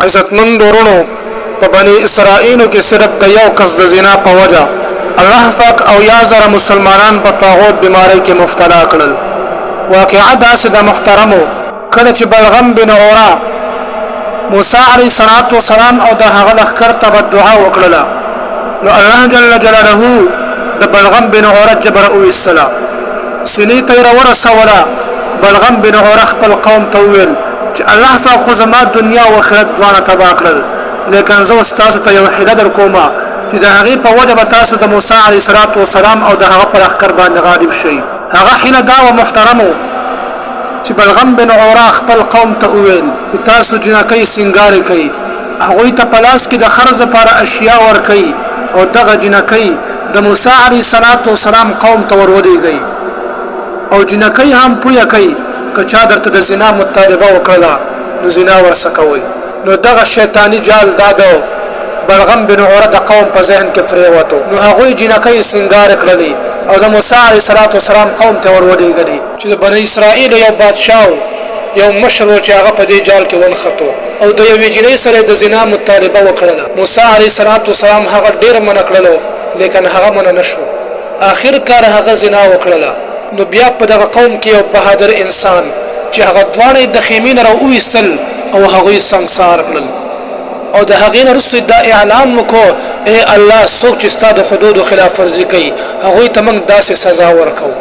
عزتمند ورونو په بني اسرائیلو کې صرف د یو کس د زنا په وجه الله پاک او یا زره مسلمانان په طاغوت بیماری کې مبتلا کړل. واقعا داسې د محترمو کله چې بلغم بن عورا موسی علیه السلام او د هغه لښکر ته دعا وکړه، نو الله جل جلاله د بلغم بن عورا جبر او السلام سنی تیر ورسوله. بلغم بن عورا خپل قوم ته وویل چې الله پاک خو زما دنیا او آخرت دواړه تباه کړل، لیکن زه تاسو ته یو حیله در کوم چې د هغې په وجه به تاسو د موسی علیه السلام او د هغه په لښکر باندې غالب شئ. هغه حیله دا و محترمو چې بلغم بن عورا خپل قوم ته وویل چې تاسو جنکۍ سینګارې کوئ، هغوی ته په لاس کې د خرڅ لپاره اشیا ورکوئ او دغه جنکۍ د موسی علیه السلام قوم ته ورولېږئ او جنکۍ هم پویه کوي که چا درته د زنا مطالبه وکړله نو زنا ورسه کوئ. نو دغه شیطانی جال دادو بلغم بن عورا د قوم په ذهن کې پرېوتو، نو هغوی جنکۍ سینګارې کړلې او د موسی علیه السلام قوم ته ورولېږلې چې د بني اسرائیلو یو بادشاه یو مشر و چې هغه په دې جال کې ونښتو او د یوې جنۍ سره د زنا مطالبه وکړله. موسی علیه السلام هغه ډېر منع کړلو، لیکن هغه منع نشو. آخر کار هغه زنا وکړله. نو بیا په دغه قوم کې یو بهادر انسان چې هغه دواړه د خیمې نه راوویستل او هغوی سنګسار کړل او د هغې نه وروسته دا اعلان وکړو ای الله څوک چې ستا د حدودو خلاف ورزي کوي هغوی ته موږ داسې سزا ورکوو.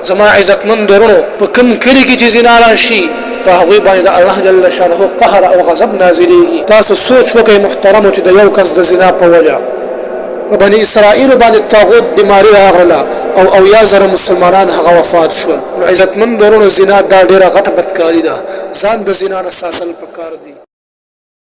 زما عزتمند ورونو په کوم کلي کې چې زنا راشي په هغوی باندې د الله جل شانه قهر او غضب نازلیږي. تاسو سوچ وکړئ محترمو چې د یو کس د زنا په وجه په بني اسرائیلو باندې طاغوت بیماری راغله او یا زره مسلمانان هغه وفات شول. عزتمند ورونو زنا دا ډیره غټه بدکاري ده، ځان د زنا نه ساتل پکار.